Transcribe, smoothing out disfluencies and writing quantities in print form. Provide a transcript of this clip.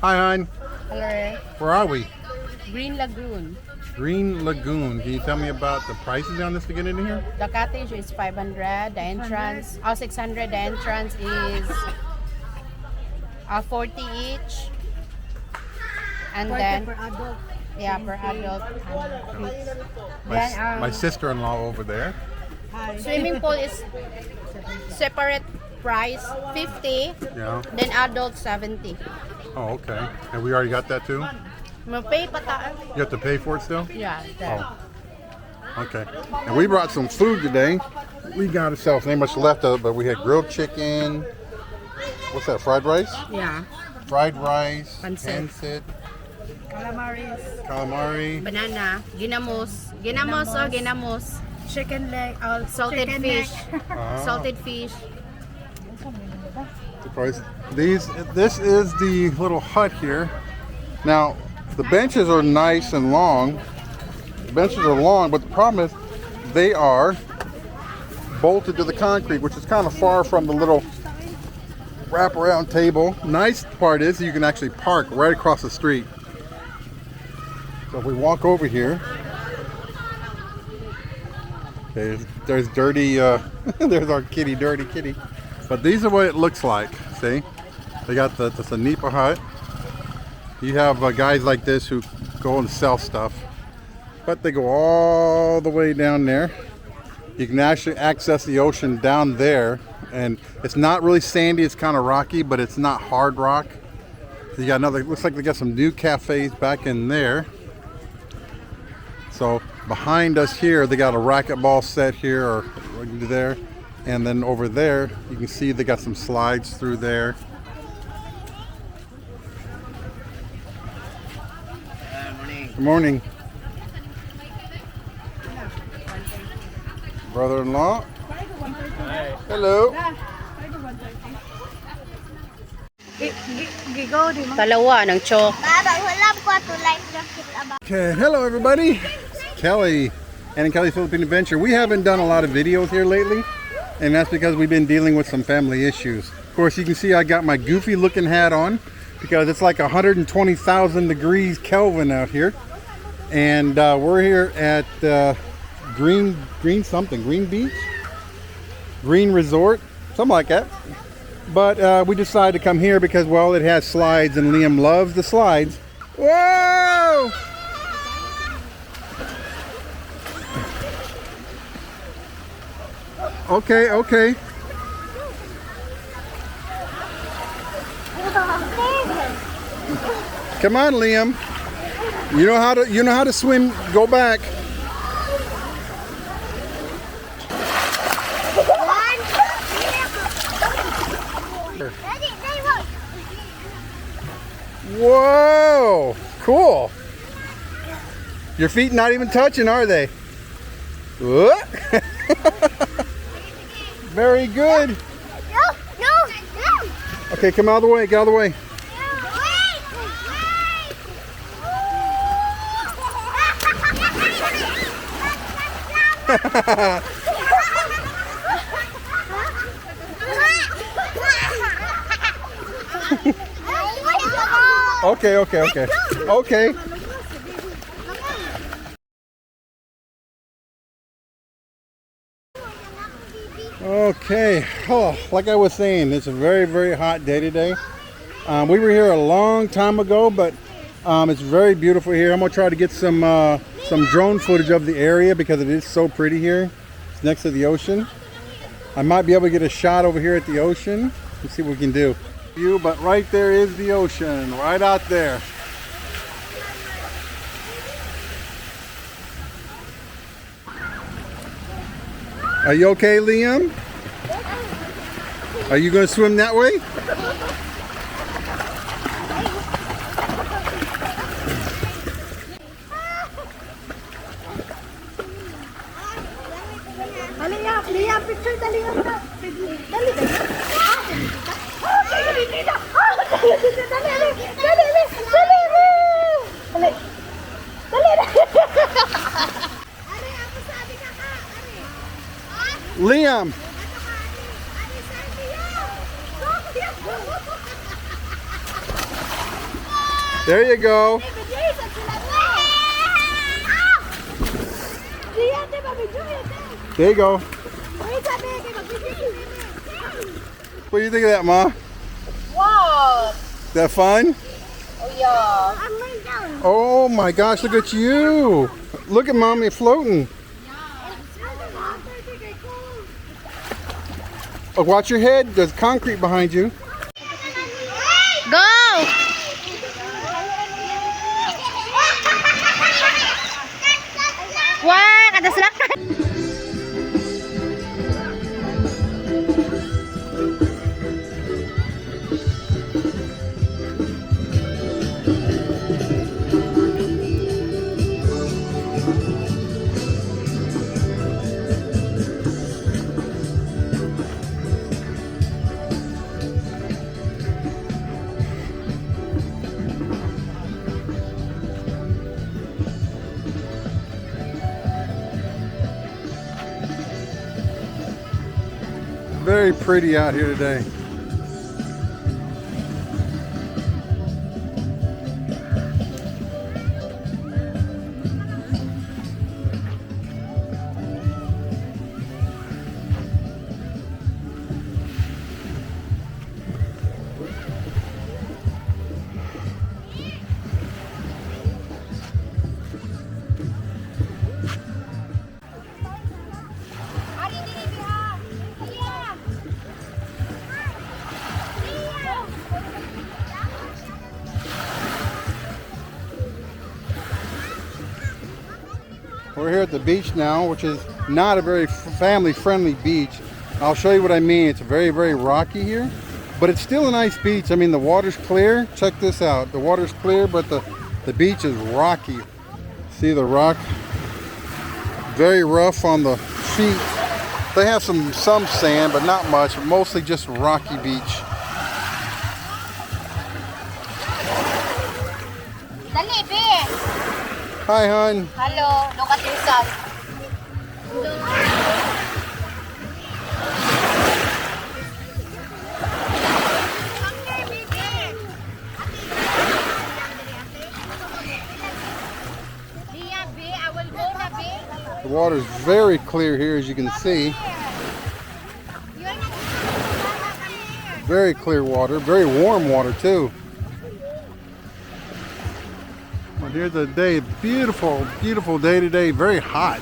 Hi, hon. Hello. Where are we? Green Lagoon. Green Lagoon. Can you tell me about the prices on this to get into here? The cottage is 500. The entrance, 600. The entrance is 40 each. And 40 then, per adult. yeah, per adult. My sister-in-law over there. Swimming pool is separate price, 50. Yeah. Then adult, 70. Oh, okay. And we already got that too? Mapay pataan. You have to pay for it still? Yeah, there. Oh. Okay. And we brought some food today. We got ourselves ain't much left of it, but we had grilled chicken. What's that? Fried rice? Yeah. Fried rice. Pancit. Calamari. Banana. Ginamos. Ginamos or ginamos. Chicken leg. Salted chicken fish. Ah. Salted fish. The price. This is the little hut here. Now, the benches are nice and long. The benches are long, but the problem is they are bolted to the concrete, which is kind of far from the little wraparound table. Nice part is you can actually park right across the street. So if we walk over here, okay, there's dirty, there's our kitty, dirty kitty. But these are what it looks like. See, they got the Nipa hut. You have guys like this who go and sell stuff, but they go all the way down there. You can actually access the ocean down there, and it's not really sandy, it's kind of rocky, but it's not hard rock. You got another, looks like they got some new cafes back in there. So behind us here, they got a racquetball set here or there, and then over there you can see they got some slides through there. Good morning. Brother-in-law. Hello. Dalawa ng chok. Okay, hello everybody. It's Kelly and Kelly's Philippine Adventure. We haven't done a lot of videos here lately, and that's because we've been dealing with some family issues. Of course, you can see I got my goofy looking hat on because it's like 120,000 degrees Kelvin out here. And we're here at Green Beach? Green Resort, something like that. But we decided to come here because, well, it has slides and Liam loves the slides. Whoa! Okay. Come on, Liam. You know how to swim. Go back. Whoa! Cool. Your feet not even touching, are they? What? Very good. No. Okay, come out of the way. Get out of the way. Okay. Okay. Oh, like I was saying, it's a very, very hot day today. We were here a long time ago, but it's very beautiful here. I'm gonna try to get some drone footage of the area because it is so pretty here. It's next to the ocean. I might be able to get a shot over here at the ocean. Let's see what we can do. But right there is the ocean, right out there. Are you okay, Liam? Are you going to swim that way? Liam, picture dali. Liam. There you go. There you go. What do you think of that, Ma? Wow! Is that fun? Oh yeah. Oh my gosh, look at you. Look at Mommy floating. Oh, watch your head. There's concrete behind you. Go! Wah, kada selakan. Very pretty out here today. We're here at the beach now, which is not a very family-friendly beach. I'll show you what I mean. It's very, very rocky here, but it's still a nice beach. I mean, the water's clear. Check this out. The water's clear, but the beach is rocky. See the rock? Very rough on the feet. They have some sand, but not much. Mostly just rocky beach. Dali, be. Hi, hon. Hello, look at your son. The water's very clear here, as you can see. Very clear water, very warm water too. Well, here's the day. Beautiful, beautiful day today. Very hot.